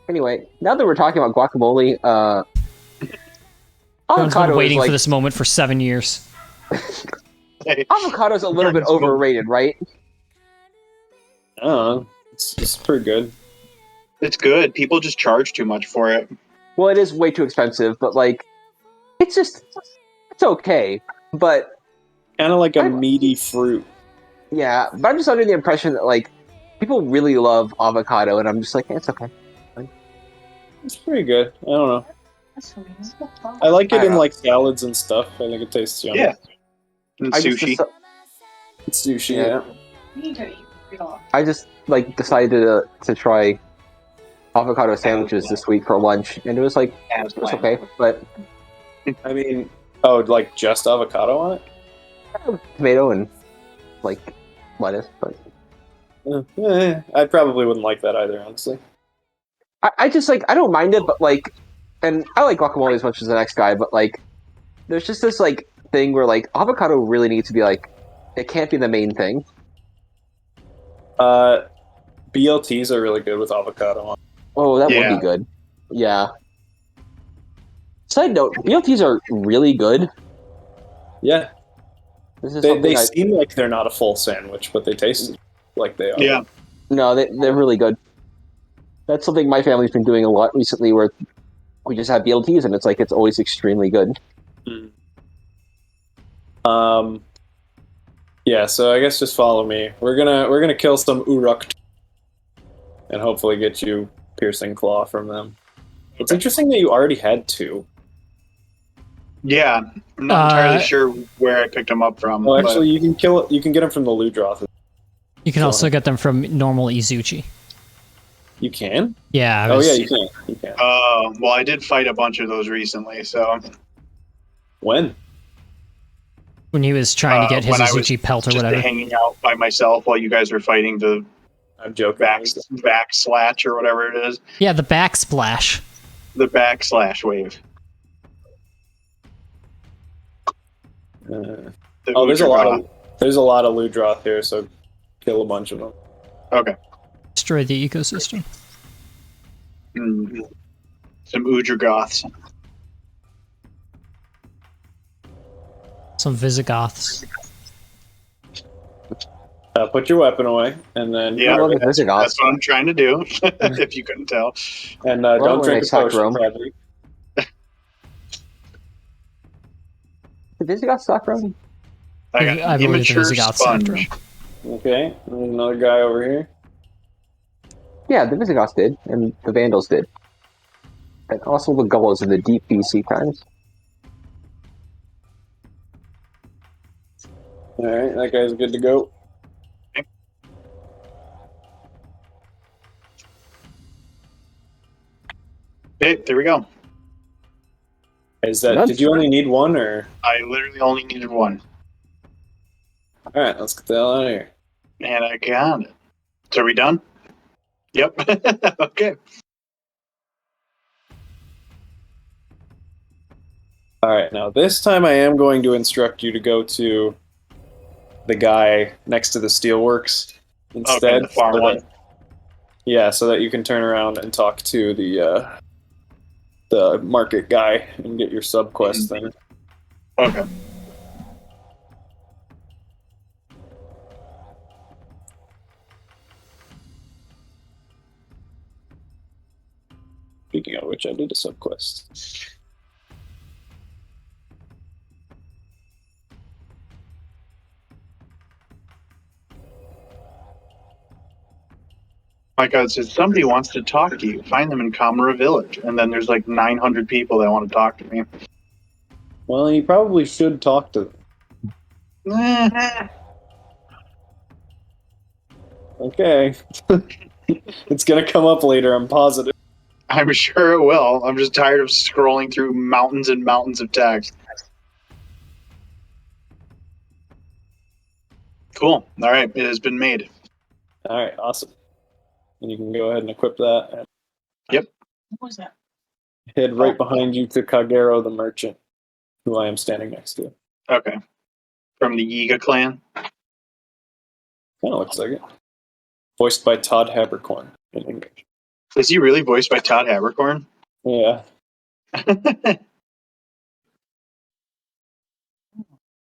Anyway, now that we're talking about guacamole, Everyone's been avocado is waiting for like this moment for 7 years. avocado's a little bit overrated, right? I don't know. It's pretty good. It's good. People just charge too much for it. Well, it is way too expensive, but like, it's okay. But Kind of like a I'm- meaty fruit. yeah, but I'm just under the impression that like people really love avocado, and I'm just like, it's okay. It's pretty good. I don't know. I like I it don't in know. like salads and stuff. I think it tastes yummy. Yeah. And I just sushi. It's sushi. Yeah. I just like decided to try avocado sandwiches this week for lunch, and it was like it was okay, but I mean, oh, like just avocado on it? tomato and like lettuce. But I probably wouldn't like that either, honestly. I just like I don't mind it, but like, and I like guacamole as much as the next guy, but like, there's just this like thing where like avocado really needs to be like, it can't be the main thing. BLTs are really good with avocado on. Oh, that would Yeah. be good. Yeah. Side note, BLTs are really good. Yeah, This is they something I seem like they're not a full sandwich, but they taste like they are. Yeah. no, they're really good. That's something my family's been doing a lot recently, where we just have BLTs, and it's like it's always extremely good. Yeah, so I guess just follow me. We're gonna kill some uruk and hopefully get you piercing claw from them. It's interesting that you already had two. Yeah. I'm not entirely Uh, sure where I picked them up from. Oh, but- actually, you can kill it. You can get them from the Ludroth. You can also get them from normal Izuchi. You can? Yeah. Oh yeah, you can. You can. well, I did fight a bunch of those recently, so When? When he was trying to get his when I was Izuchi pelt or just whatever. hanging out by myself while you guys were fighting the I'm joking. backslash or whatever it is. Yeah, the backsplash. The backslash wave. Uh, The oh, there's a Ujagra. lot of Ludroth here, so kill a bunch of them. Okay. Destroy the ecosystem. Some Ujagoths. Some Visigoths. Put your weapon away, and then Yeah, Love the Visigoths. that's what I'm trying to do, if you couldn't tell. and Well, don't we're drink a next time, potion, Rome. probably. The Visigoth stock run? I got I an believe the immature Visigoths sponge. after him. Okay, there's another guy over here. Yeah, the Visigoths did, and the Vandals did, and also the Gulls in the deep BC times. All right, that guy's good to go. Okay, there we go. Is that? That's Did you only need one, or? I literally only needed one, All right, let's get the hell out of here. and I got it. So are we done? Yep. Okay. All right, now this time I am going to instruct you to go to the guy next to the steelworks instead. The farm so one. that- yeah, so that you can turn around and talk to the market guy and get your sub quest thing. Okay. Speaking of which, I did a sub quest. My God says somebody wants to talk to you. Find them in Kamara Village, and then there's like 900 people that want to talk to me. Well, you probably should talk to them. Okay. It's gonna come up later, I'm positive. I'm sure it will. I'm just tired of scrolling through mountains and mountains of text. Cool. All right, it has been made. Alright, awesome. And you can go ahead and equip that and Yep. What was that? head right behind you to Kagero the merchant, who I am standing next to. Okay. From the Yiga clan. Kinda looks like it. Voiced by Todd Habercorn in English. Is he really voiced by Todd Haberkorn? Yeah.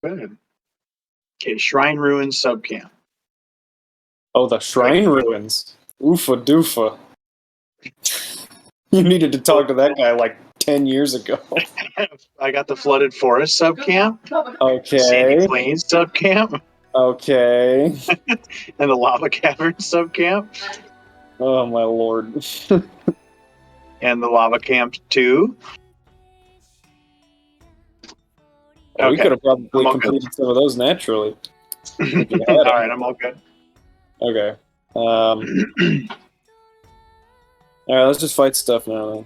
Good. Okay, Shrine Ruins Subcamp. Oh, the Shrine Ruins. Oofa doofa. You needed to talk to that guy like 10 years ago. I got the Flooded Forest Subcamp, Okay. Sandy Plains Subcamp, Okay. and the Lava Cavern Subcamp, Oh, my lord. and the Lava Camp 2. Well, we Okay. could have probably I'm all completed some of those naturally. All right, I'm all good. Okay. All right, let's just fight stuff now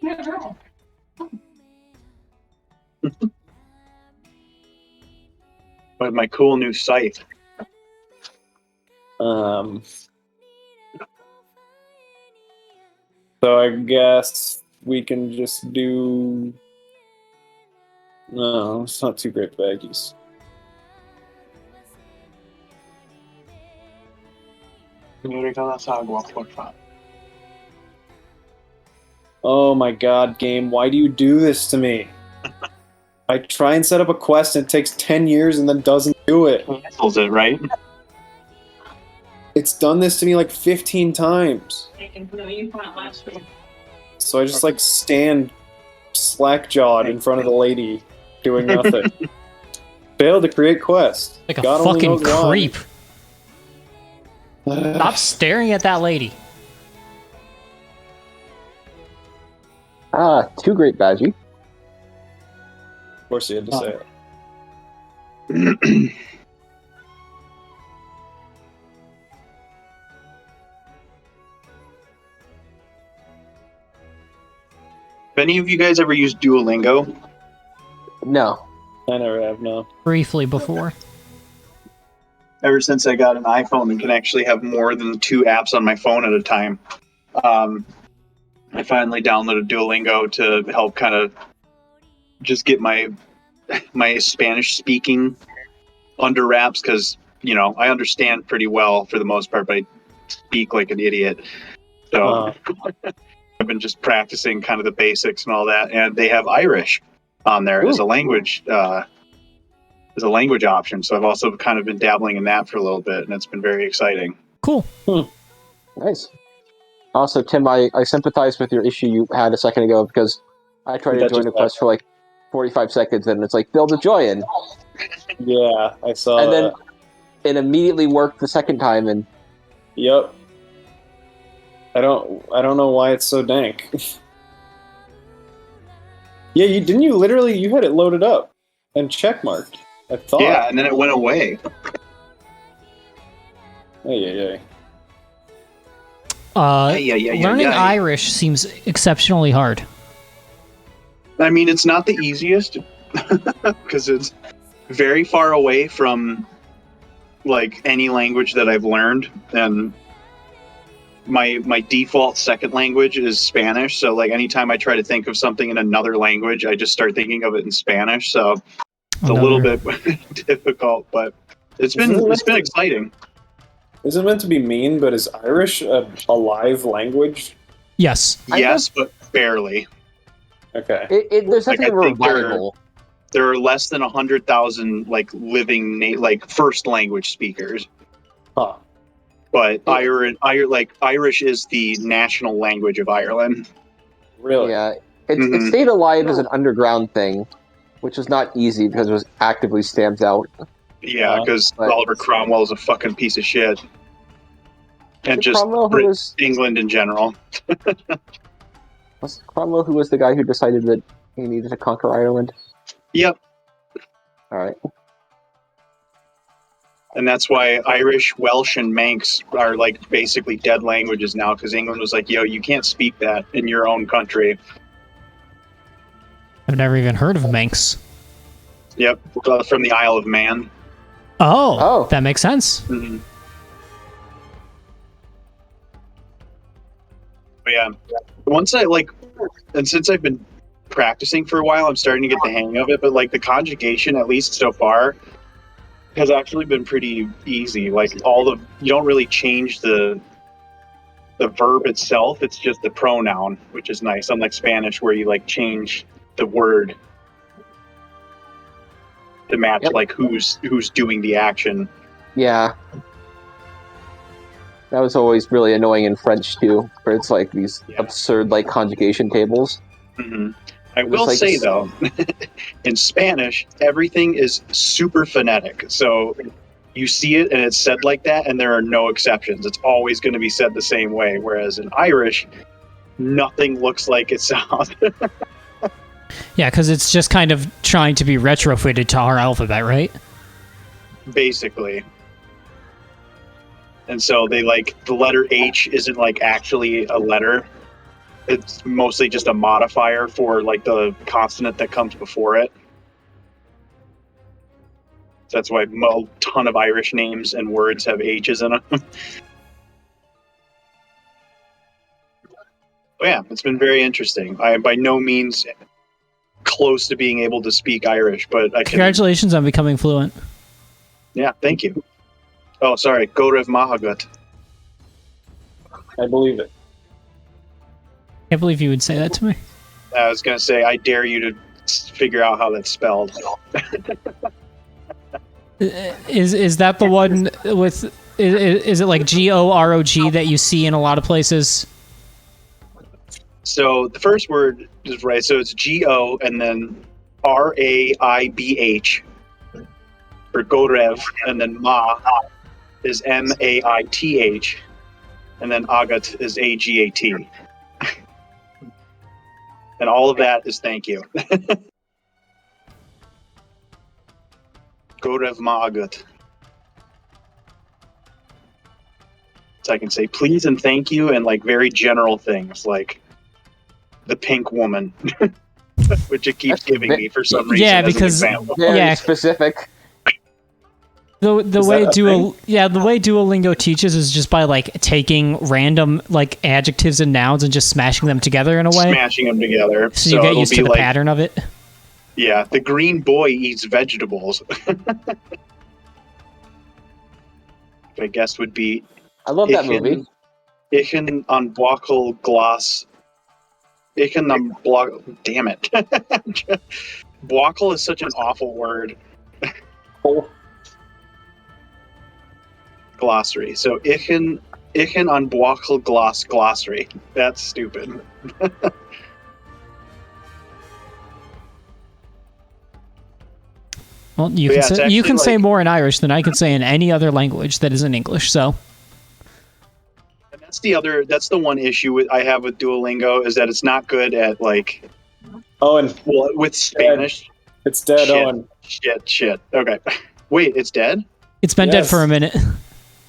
then. With my cool new site. So I guess we can just do. No, it's not two great baggies. Oh my god, game, why do you do this to me? I try and set up a quest and it takes 10 years and then doesn't do it. Cancels it, right? It's done this to me like 15 times. So I just like stand slack-jawed in front of the lady doing nothing. Failed to create quest. Like a God only fucking knows why. creep. Stop staring at that lady. Too great, Badgie. Of course you had to say it. Have any of you guys ever used Duolingo? No. I never have, no. Briefly before. Ever since I got an iPhone and can actually have more than 2 apps on my phone at a time, I finally downloaded Duolingo to help kind of just get my Spanish speaking under wraps, because I understand pretty well for the most part, but I speak like an idiot. So I've been just practicing kind of the basics and all that, and they have Irish on there as a language option. So I've also kind of been dabbling in that for a little bit, and it's been very exciting. Cool. Nice. Also, Tim, I sympathize with your issue you had a second ago, because I tried to join a quest for like 45 seconds, and it's like, build a join. Yeah, I saw and that. then it immediately worked the second time, and Yep. I don't know why it's so dank. Yeah, you had it loaded up and checkmarked. I thought. Yeah, and then it went away. Yeah. Learning Irish seems exceptionally hard. I mean, it's not the easiest because it's very far away from like any language that I've learned, and my default second language is Spanish. So like anytime I try to think of something in another language, I just start thinking of it in Spanish. So it's a little bit difficult, but it's been exciting. Is it meant to be mean, but is Irish a live language? Yes. Yes, but barely. Okay. There's nothing revival. There are less than 100,000 like living first language speakers. Huh. But Irish is the national language of Ireland. Really? Yeah. It stayed alive as an underground thing, which was not easy because it was actively stamped out. Yeah, because Oliver Cromwell is a fucking piece of shit. And just England in general. Was Cromwell who was the guy who decided that he needed to conquer Ireland? Yep. Alright. And that's why Irish, Welsh, and Manx are like basically dead languages now, because England was like, yo, you can't speak that in your own country. I've never even heard of Manx. Yep, from the Isle of Man. Oh, that makes sense. Mm-hmm. But yeah, and since I've been practicing for a while, I'm starting to get the hang of it. But like the conjugation, at least so far, has actually been pretty easy. Like you don't really change the the verb itself, it's just the pronoun, which is nice. Unlike Spanish, where you like change the word to match like who's doing the action. Yeah. That was always really annoying in French too, where it's like these absurd like conjugation tables. Mm-hmm. I will say though, in Spanish, everything is super phonetic. So you see it and it's said like that, and there are no exceptions. It's always going to be said the same way. Whereas in Irish, nothing looks like it sounds. Yeah, because it's just kind of trying to be retrofitted to our alphabet, right? Basically. And so they like the letter H isn't like actually a letter. It's mostly just a modifier for like the consonant that comes before it. That's why a ton of Irish names and words have H's in them. But yeah, it's been very interesting. I am by no means close to being able to speak Irish, but I can. Congratulations on becoming fluent. Yeah, thank you. Oh, sorry, Gorev Mahagut. I believe it. Can't believe you would say that to me. I was going to say, I dare you to figure out how that's spelled. Is that the one with... Is it like Gorog that you see in a lot of places? So the first word is right. So it's Go and then Raibh for Gorev, and then Ma is Maith, and then Agat is Agat. And all of that is thank you. Gorev Ma'agut. So I can say please and thank you and like very general things like the pink woman, which it keeps giving me for some reason. Yeah, as because an example. Very specific. The way Duolingo teaches is just by like taking random like adjectives and nouns and just smashing them together in a way. Smashing them together. So you get used to the pattern of it. Yeah, the green boy eats vegetables. I guess would be. I love that movie. Ichen on Blockle Gloss. Ichen on Block. Damn it. Blockle is such an awful word. Glossary. So Ichen on Blockle glossary. That's stupid. Well, you can say more in Irish than I can say in any other language that isn't English. So. And that's the one issue I have with Duolingo is that it's not good at like. Oh, and with Spanish. It's dead, shit, Owen. Shit. Okay. Wait, it's dead? It's been dead for a minute.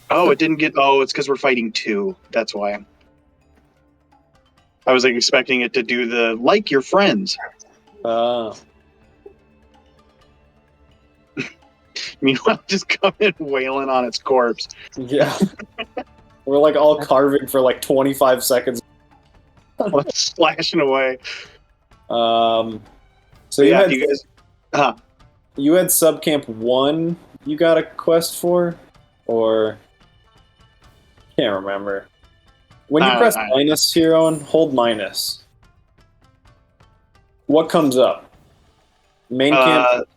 Oh, it didn't get. Oh, it's because we're fighting 2. That's why. I was like expecting it to do the like your friends. Meanwhile, just come in wailing on its corpse. Yeah. We're like all carving for like 25 seconds. Splashing away. So yeah, you had Subcamp 1 you got a quest for? Or can't remember. When you press minus here, Owen, hold minus. What comes up? Main camp?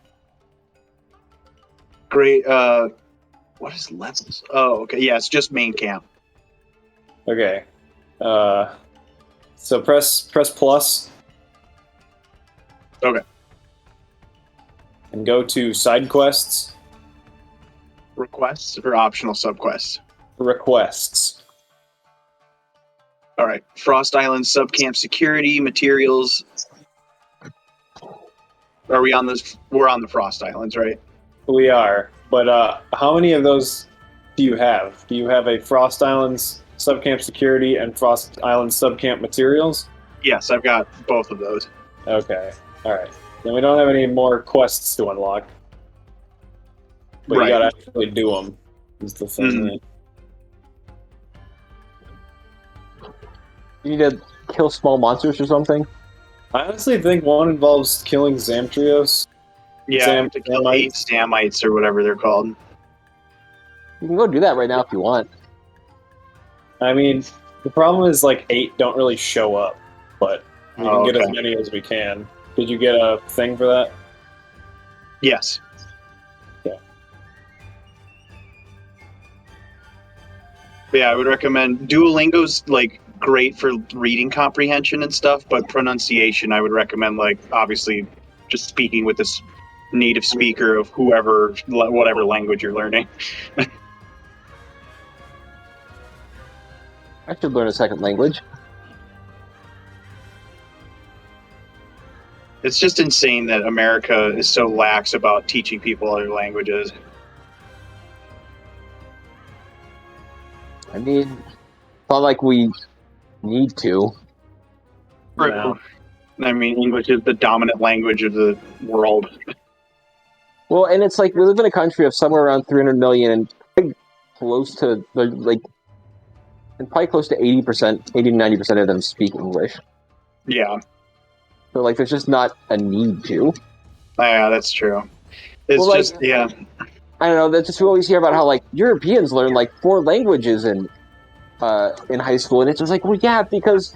Great. What is levels? Oh, okay. Yeah, it's just main camp. Okay. So press plus. Okay. And go to side quests. Requests or optional subquests? Requests. All right. Frost Island subcamp security materials. Are we on this? We're on the Frost Islands, right? We are. But how many of those do you have? Do you have a Frost Islands subcamp security and Frost Islands subcamp materials? Yes, I've got both of those. Okay. All right. Then we don't have any more quests to unlock. But you gotta actually do them. Is the thing. You need to kill small monsters or something? I honestly think one involves killing Zamtrios. Yeah, to kill 8 Zamites or whatever they're called. You can go do that right now if you want. I mean, The problem is like 8 don't really show up, but we can get as many as we can. Did you get a thing for that? Yes. Yeah. But yeah, I would recommend Duolingo's like great for reading comprehension and stuff, but pronunciation I would recommend like obviously just speaking with this native speaker of whatever language you're learning. I should learn a second language. It's just insane that America is so lax about teaching people other languages. I mean, it's not like we need to. No. I mean, English is the dominant language of the world. Well, and it's like we live in a country of somewhere around 300 million, and probably close to and probably close to 80%, 80 to 90% of them speak English. Yeah. So like, there's just not a need to. Yeah, that's true. It's Well, just yeah. I don't know. That's just we always hear about how like Europeans learn like 4 languages in high school, and it's just like, well, yeah, because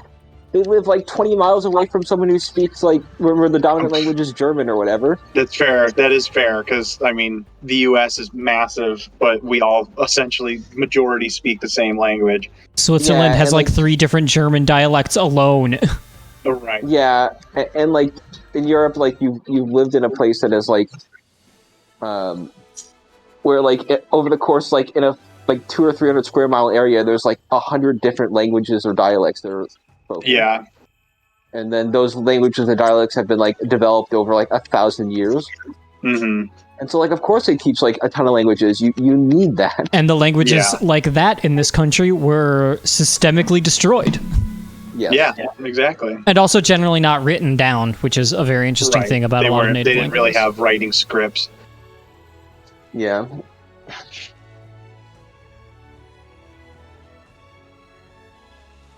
they live like 20 miles away from someone who speaks like where the dominant language is German or whatever. That's fair. That is fair because I mean the U.S. is massive, but we all essentially majority speak the same language. Switzerland has like 3 different German dialects alone. Oh, right. Yeah, and like in Europe, like you've lived in a place that is like, where like over the course like in a like 200 or 300 square mile area, there's like 100 different languages or dialects that are spoken. Yeah. And then those languages and dialects have been like developed over like 1,000 years. Mm-hmm. And so like of course it keeps like a ton of languages. You need that. And the languages like that in this country were systemically destroyed. Yes. Yeah, exactly. And also generally not written down, which is a very interesting thing about a lot of native They didn't really languages. have writing scripts. Yeah.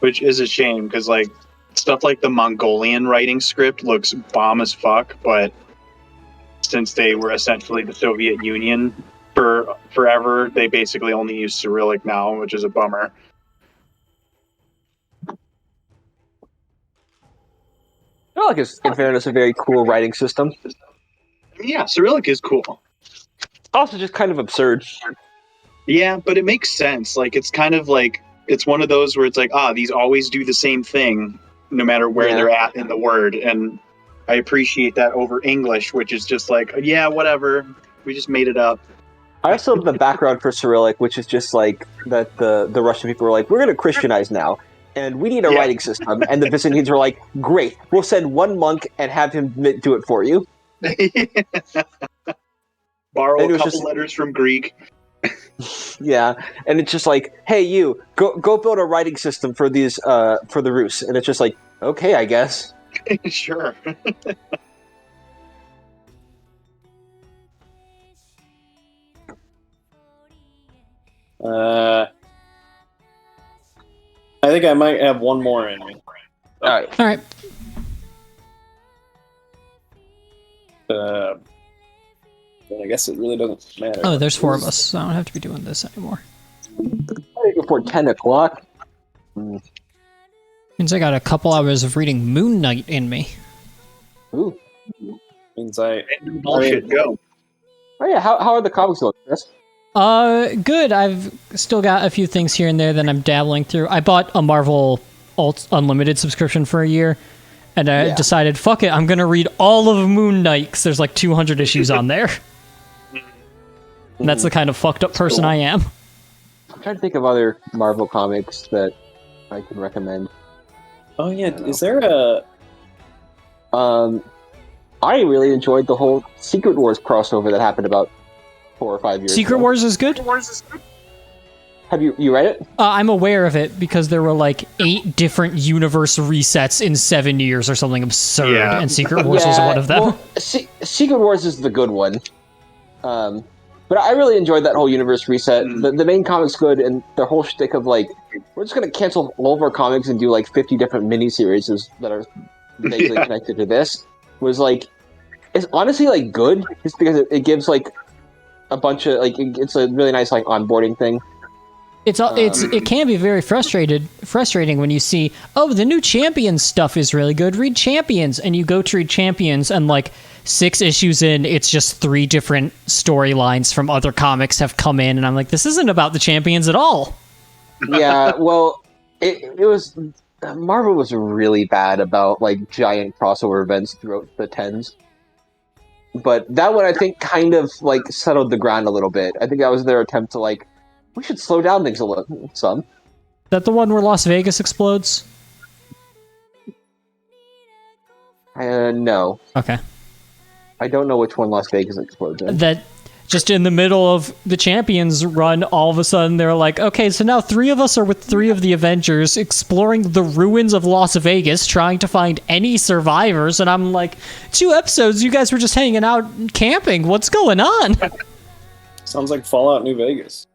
Which is a shame because like stuff like the Mongolian writing script looks bomb as fuck, but since they were essentially the Soviet Union for forever, they basically only use Cyrillic now, which is a bummer. I feel like it's, in fairness, a very cool writing system. Yeah, Cyrillic is cool. Also just kind of absurd. Yeah, but it makes sense. Like it's kind of like it's one of those where it's like, these always do the same thing no matter where they're at in the word. And I appreciate that over English, which is just like, yeah, whatever. We just made it up. I also have the background for Cyrillic, which is just like that the Russian people were like, we're going to Christianize now, and we need a writing system. And the Byzantines were like, great, we'll send one monk and have him do it for you. Borrow a couple letters from Greek. Yeah, and it's just like, hey, you go build a writing system for these for the Rus, and it's just like, okay, I guess. Sure. I think I might have one more in me. All right. All right. But I guess it really doesn't matter. Oh, there's 4 of us, so I don't have to be doing this anymore. Before 10 o'clock. Means I got a couple hours of reading Moon Knight in me. Ooh. Means Bullshit, go. Oh yeah, how are the comics looking, Chris? Good. I've still got a few things here and there that I'm dabbling through. I bought a Marvel Unlimited subscription for a year, and I decided, fuck it, I'm gonna read all of Moon Knight, because there's like 200 issues on there. And that's the kind of fucked up person I am. I'm trying to think of other Marvel comics that I can recommend. Oh yeah, is there a... I really enjoyed the whole Secret Wars crossover that happened about 4 or 5 years Secret ago. Wars is good? Have you read it? I'm aware of it, because there were like 8 different universe resets in 7 years or something absurd, and Secret Wars was one of them. Well, Secret Wars is the good one. But I really enjoyed that whole universe reset. The main comic's good, and the whole shtick of like, we're just going to cancel all of our comics and do like 50 different miniseries that are vaguely connected to this, was like, it's honestly like good, just because it gives like a bunch of, like, it's a really nice like onboarding thing. it can be very frustrating when you see, oh, the new Champions stuff is really good. Read Champions, and you go to read Champions, and like 6 issues in, it's just 3 different storylines from other comics have come in, and I'm like, this isn't about the Champions at all. Yeah, well, it was Marvel was really bad about like giant crossover events throughout the tens. But that one, I think, kind of like settled the ground a little bit. I think that was their attempt to like, we should slow down things a little. Some. Is that the one where Las Vegas explodes? No. Okay. I don't know which one Las Vegas explodes in. That just in the middle of the Champions run, all of a sudden they're like, okay, so now 3 of us are with 3 of the Avengers exploring the ruins of Las Vegas, trying to find any survivors, and I'm like, 2 episodes, you guys were just hanging out camping. What's going on? Sounds like Fallout New Vegas.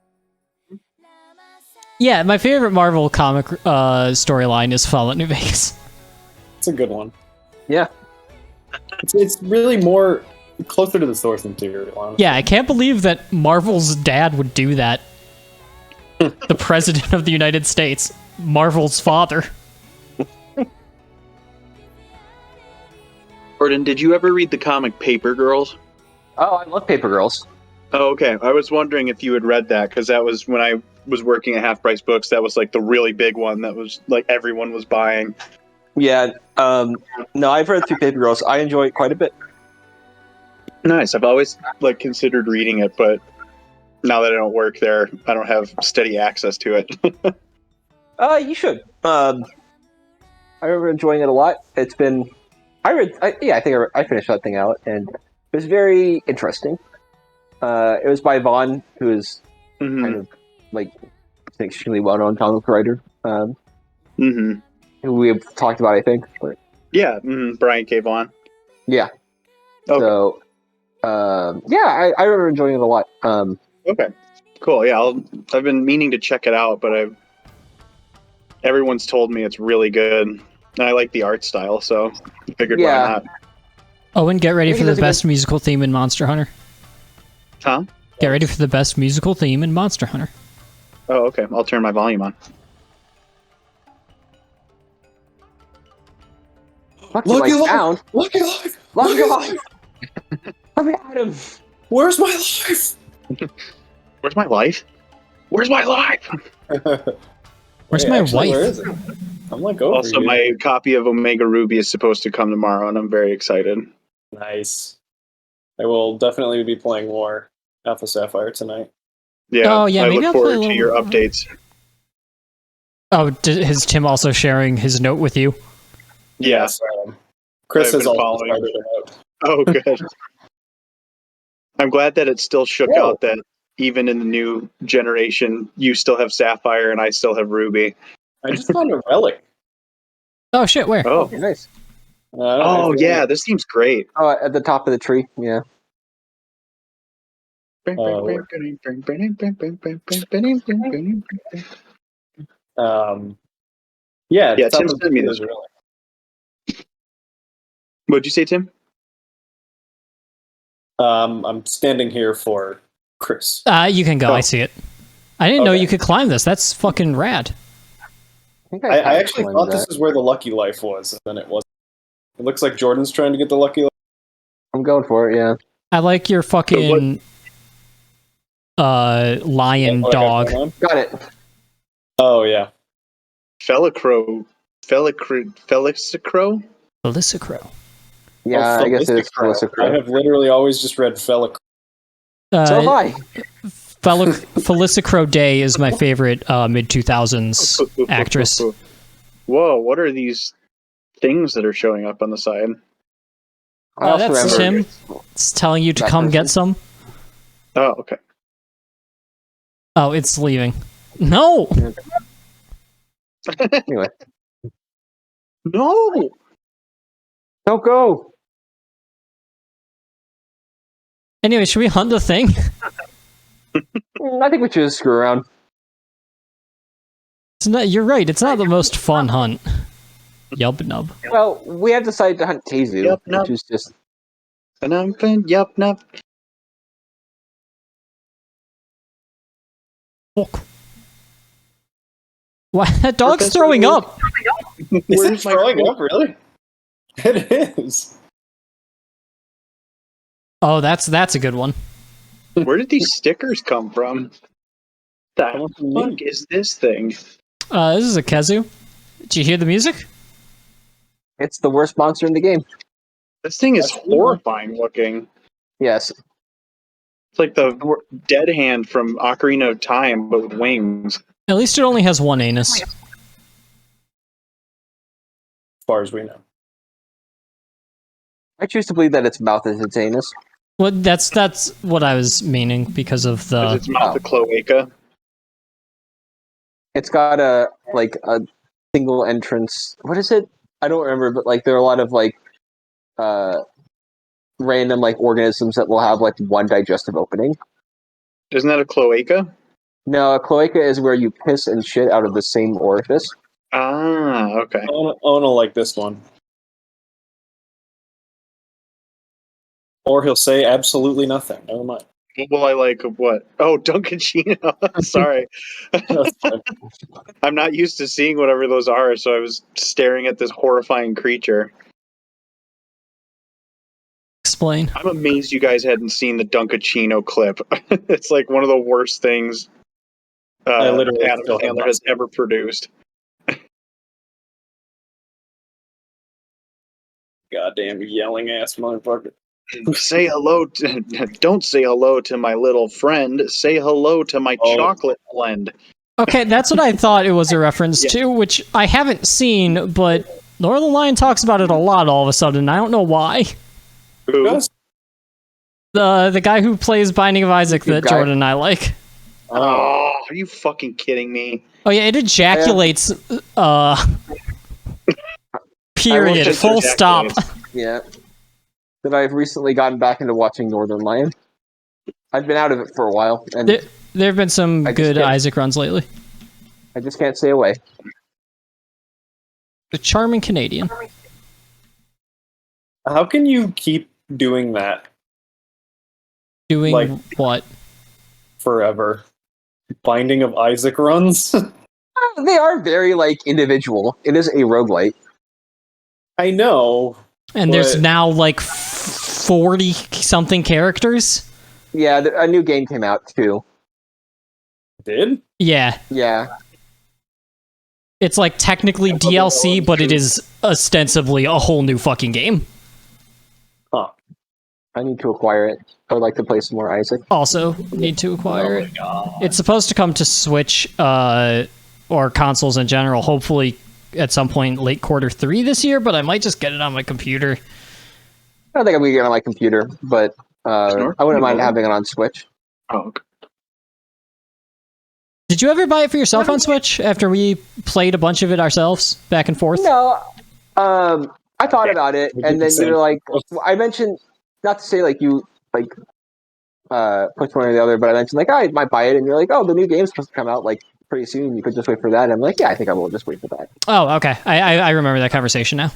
Yeah, my favorite Marvel comic storyline is Fallout New Vegas. It's a good one. Yeah. It's really more closer to the source material, honestly. Yeah, I can't believe that Marvel's dad would do that. The President of the United States. Marvel's father. Gordon, did you ever read the comic Paper Girls? Oh, I love Paper Girls. Oh, okay. I was wondering if you had read that, because that was when I was working at Half Price Books. That was like the really big one that was like everyone was buying. Yeah. No, I've read through Paper Girls. I enjoy it quite a bit. Nice. I've always like considered reading it, but now that I don't work there, I don't have steady access to it. You should. I remember enjoying it a lot. It's been, I think I finished that thing out, and it was very interesting. It was by Vaughn, who is kind of like an extremely well-known comic writer. Who we have talked about, I think. But, yeah, Brian K. Vaughan. Yeah. Okay. So, I remember enjoying it a lot. Okay, cool. Yeah, I've been meaning to check it out, but everyone's told me it's really good, and I like the art style, so I figured why not. Owen, get ready for the best musical theme in Monster Hunter. Tom? Get ready for the best musical theme in Monster Hunter. Oh, okay. I'll turn my volume on. Lucky life! Found. Lucky life! Lucky life! Let me at him! Where's my life? Where's my life? Where's my life? Where's my wife? Where is it? I'm like over Also, here. my copy of Omega Ruby is supposed to come tomorrow, and I'm very excited. Nice. I will definitely be playing more Alpha Sapphire tonight. Yeah, Oh, yeah, I maybe look I'll play forward a to little- your updates. Oh, is Tim also sharing his note with you? Yes. Chris I've has been also following. started it out. Oh, good. I'm glad that it still shook Whoa. out that even in the new generation, you still have Sapphire and I still have Ruby. I just found a relic. Oh, shit, where? Oh, Nice. oh yeah, this seems great. Oh, at the top of the tree. Yeah. Yeah, Yeah, top Tim of the sent me tree this. is a relic. What'd you say, Tim? I'm standing here for Chris. You can go. Oh. I see it. I didn't know Okay. you could climb this. That's fucking rad. I actually thought this is where the Lucky Life was, and then it wasn't. It looks like Jordan's trying to get the Lucky Life. I'm going for it, yeah. I like your fucking lion What I got dog. going on? Got it. Oh, yeah. Felicro? Felicicro. Yeah, I guess it is Felicicro. Felicicro. I have literally always just read Felic. So have I. Felicicro Day is my favorite mid-2000s actress. Whoa, what are these things that are showing up on the side? I also That's remember. Tim. It's telling you to That come person. get some. Oh, okay. Oh, it's leaving. No! Anyway, No! don't go. Anyway, should we hunt the thing? I think we should just screw around. It's not, you're right, it's not the most fun hunt. Yub nub. Well, we have decided to hunt Kazu, Yep, no. which is just And I'm playing yup, nup. Fuck. Why that dog's Professor throwing Oak. up? Is it Where's my throwing phone? up, really? It is. Oh, that's a good one. Where did these stickers come from? The Coming from fuck me. is this thing? This is a kazoo. Did you hear the music? It's the worst monster in the game. This thing is That's cool. horrifying looking. Yes. It's like the dead hand from Ocarina of Time, but with wings. At least it only has one anus. As far as we know. I choose to believe that its mouth is its anus. Well, that's what I was meaning because of Is the. its mouth a cloaca? It's got a single entrance. What is it? I don't remember, but like there are a lot of like random like organisms that will have like one digestive opening. Isn't that a cloaca? No, a cloaca is where you piss and shit out of the same orifice. Ah, okay. I wanna like this one. Or he'll say absolutely nothing. Never mind. Well, I like what? Oh, Dunkachino. Sorry. That's fine. I'm not used to seeing whatever those are, so I was staring at this horrifying creature. Explain. I'm amazed you guys hadn't seen the Dunkachino clip. It's like one of the worst things I literally Adam still have Sandler not has seen it. ever produced. Goddamn yelling ass motherfucker. Say hello to, don't say hello to my little friend. Say hello to my Oh. chocolate blend. Okay, that's what I thought it was a reference Yeah. to, which I haven't seen, but Lord of the Lion talks about it a lot all of a sudden. I don't know why. Who? Yes. The guy who plays Binding of Isaac that Guy. Jordan and I like. Oh, are you fucking kidding me? Oh yeah, it ejaculates. Period. say Full stop. Yeah. That I've recently gotten back into watching Northern Lion. I've been out of it for a while, and There have been some I just good can't- Isaac runs lately. I just can't stay away. The charming Canadian. How can you keep doing that Doing Like- what? forever? Binding of Isaac runs? They are very like individual. It is a roguelite. I know. And there's But- now like 40 something characters. Yeah, a new game came out too. Did? Yeah, Yeah, it's like technically DLC, but it is ostensibly a whole new fucking game. Huh. I need to acquire it. I would like to play some more Isaac. Also, need to acquire Oh my it. god. It's supposed to come to Switch or consoles in general. Hopefully, at some point late Q3 this year. But I might just get it on my computer. I don't think I'm gonna get it on my computer, but I wouldn't mind having it on Switch. Oh, okay. Did you ever buy it for yourself on Switch after we played a bunch of it ourselves back and forth? No, I thought about it, We and did then the same. you're like, I mentioned not to say like you like push one or the other, but I mentioned like I might buy it, and you're like, oh, the new game's supposed to come out like pretty soon. You could just wait for that. And I'm like, yeah, I think I will just wait for that. Oh, okay. I remember that conversation now.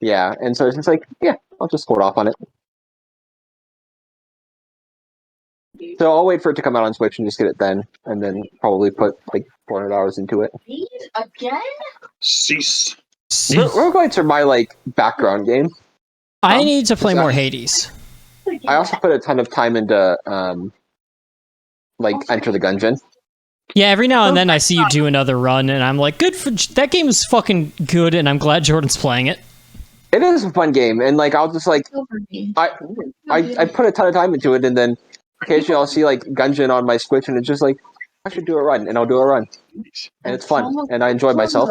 Yeah, and so it's just like, yeah, I'll just hold off on it. So I'll wait for it to come out on Switch and just get it then, and then probably put like 400 hours into it. Again? Cease. Roguelites are my like background game. I need to play Is that- more Hades. I also put a ton of time into like Enter the Gungeon. Yeah, every now and then I see you do another run, and I'm like, good for that game is fucking good, and I'm glad Jordan's playing it. It is a fun game, and like I'll just like I put a ton of time into it, and then occasionally I'll see like Gungeon on my Switch, and it's just like I should do a run, and I'll do a run, and it's fun, and I enjoy myself.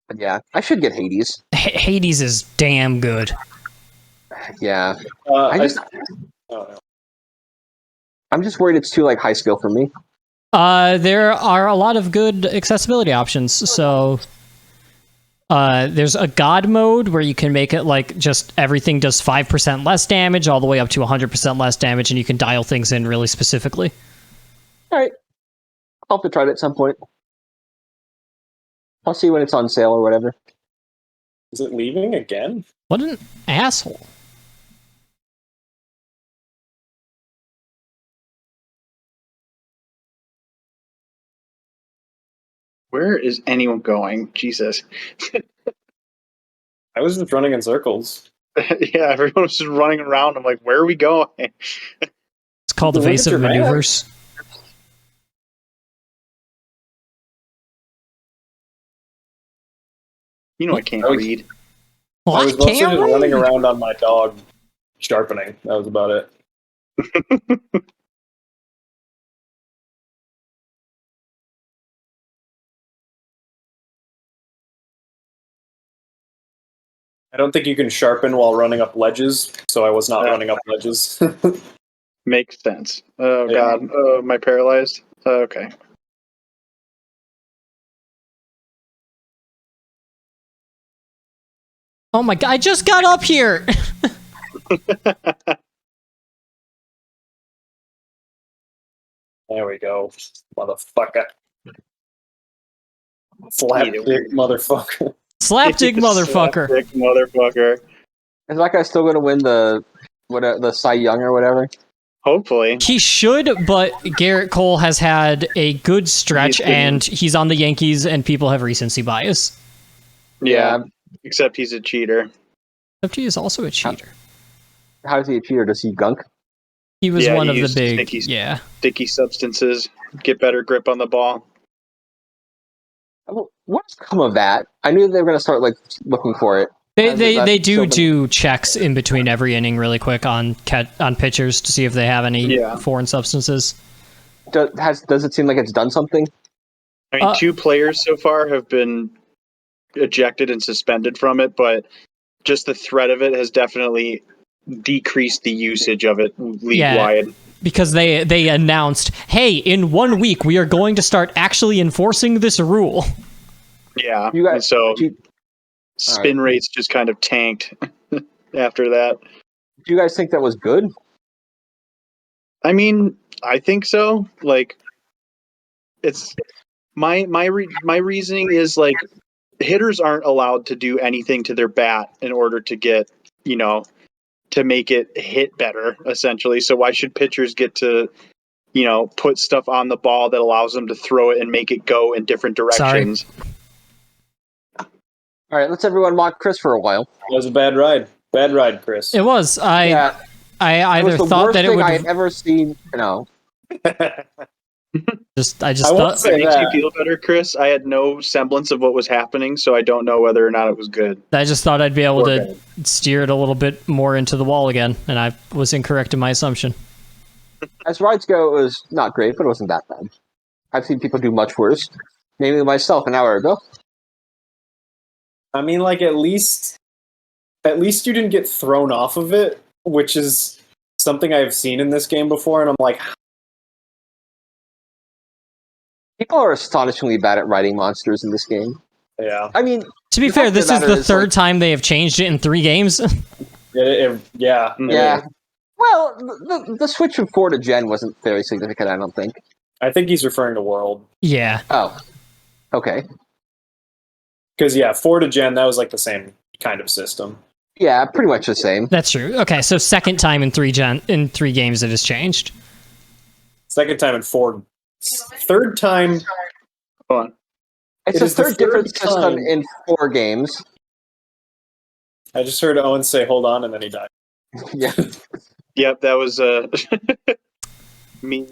But yeah, I should get Hades. Hades is damn good. Yeah, I just oh, no. I'm just worried it's too like high skill for me. There are a lot of good accessibility options. So, there's a God mode where you can make it like just everything does 5% less damage, all the way up to 100% less damage, and you can dial things in really specifically. All right, I'll have to try it at some point. I'll see when it's on sale or whatever. Is it leaving again? What an asshole! Where is anyone going? Jesus. I was just running in circles. Yeah, everyone was just running around. I'm like, where are we going? It's called Look at evasive your map. maneuvers. You know I can't I was- read. Well, I I was mostly can't just running read. around on my dog, sharpening. That was about it. I don't think you can sharpen while running up ledges, so I was not running up ledges. Makes sense. Oh, Yeah. God. Am I paralyzed? Okay. Oh my god, I just got up here! There we go, motherfucker. Slap Eat it, dick, weird. motherfucker. Slapdick motherfucker. Slapdick motherfucker. Is that guy still going to win the Cy Young or whatever? Hopefully. He should, but Garrett Cole has had a good stretch, He's been- and he's on the Yankees, and people have recency bias. Yeah. Except he's a cheater. Except he is also a cheater. How is he a cheater? Does he gunk? He was Yeah, one he of the used big, sticky- yeah. Sticky substances. Get better grip on the ball. What's come of that? I knew they were going to start looking for it. They And they, that's they do still been- do checks in between every inning really quick on pitchers to see if they have any Yeah. foreign substances. Does it seem like it's done something? I mean, 2 Uh, players so far have been ejected and suspended from it, but just the threat of it has definitely decreased the usage of it league-wide. Because they announced, hey, in 1 week we are going to start actually enforcing this rule. Yeah. You guys- and so Do spin rates just kind of tanked after that. you guys think that was good? I mean, I think so. Like, it's my reasoning is like hitters aren't allowed to do anything to their bat in order to get, to make it hit better, essentially. So why should pitchers get to, put stuff on the ball that allows them to throw it and make it go in different directions? All right, let's everyone mock Chris for a while. That was a bad ride. Bad ride, Chris. It was. I It either was the thought worst that it thing would I've ever seen. No, I just I won't thought say It makes you that. feel better, Chris. I had no semblance of what was happening, so I don't know whether or not it was good. I'd be able Or to bad. steer it a little bit more into the wall again, and I was incorrect in my assumption. as rides go, it was not great, but it wasn't that bad. I've seen people do much worse. Namely myself an hour ago. I mean, at least you didn't get thrown off of it, which is something I've seen in this game before, and I'm like, People are astonishingly bad at riding monsters in this game. yeah. I mean, To be The fair, fact of this the is matter the is, third time they have changed it in 3 games. Yeah. yeah. Well, the switch from 4 to Gen wasn't very significant, I don't think. I think he's referring to World. Yeah. Oh, okay. Because, 4 to Gen, that was the same kind of system. Yeah, pretty much the same. That's true. Okay, so second time in 3 games it has changed. Second time in 4. Third time. Hold on. It's It the is the third different third system time. in 4 games. I just heard Owen say, hold on, and then he died. Yeah. Yep, that was me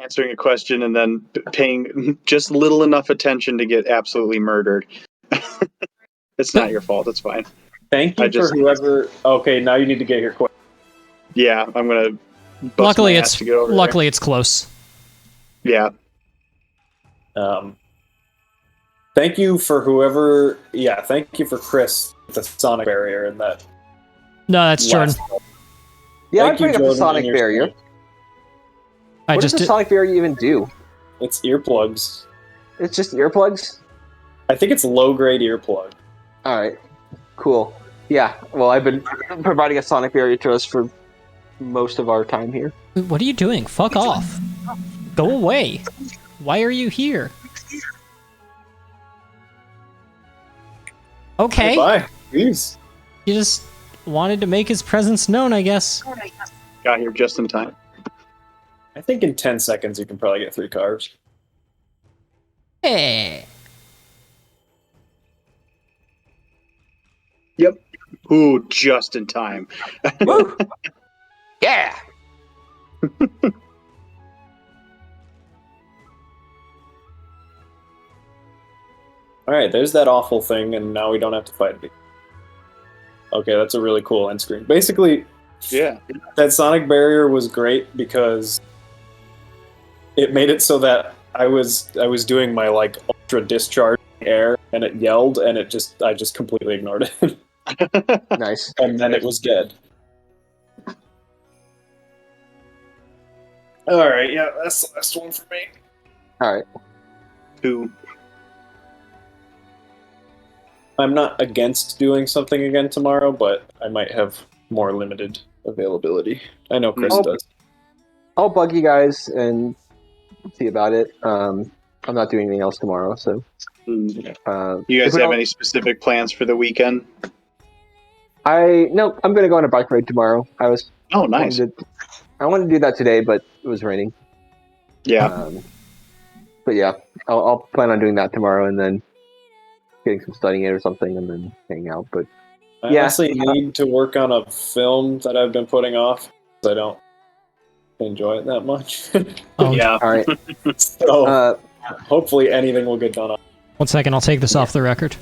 answering a question and then paying just little enough attention to get absolutely murdered. It's not your fault. It's fine. Thank you I just- for whoever. Okay, now you need to get here quick. Yeah, I'm gonna. Bust Luckily my ass it's to get over luckily it's close. there. Yeah. Thank you for whoever. Yeah, thank you for Chris with the Sonic barrier and that. No, that's Jordan. last- Yeah, I'm Thank you, bringing up the Jordan, Sonic and your barrier. stream. I What just does the did, Sonic barrier even do? It's earplugs. It's just earplugs? I think it's low grade earplug. Alright. Cool. Yeah, well, I've been providing a Sonic barrier to us for most of our time here. What are you doing? Fuck off. Go away. Why are you here? Okay. Bye. Please. He just wanted to make his presence known, I guess. Got here just in time. I think in 10 seconds you can probably get 3 cars. Hey. Yep. Ooh, just in time. Woo! Yeah. All right, there's that awful thing, and now we don't have to fight it. Okay, that's a really cool end screen. Basically, Yeah. that sonic barrier was great because it made it so that I was doing my like ultra discharge air, and it yelled, and I just completely ignored it, Nice. and then it was dead. All right, yeah, that's the last one for me. All right. 2. I'm not against doing something again tomorrow, but I might have more limited availability. I know Chris Oh. does. I'll bug you guys and see about it. I'm not doing anything else tomorrow, so. You if guys we have don't- any specific plans for the weekend? No, I'm gonna go on a bike ride tomorrow. Oh, nice. I wanted to do that today, but it was raining. Yeah. But yeah, I'll plan on doing that tomorrow, and then getting some studying in or something, and then hanging out. But I honestly need to work on a film that I've been putting off because I don't enjoy it that much. Oh, Yeah. all right. So hopefully anything will get done. 1 second, I'll take this off the record.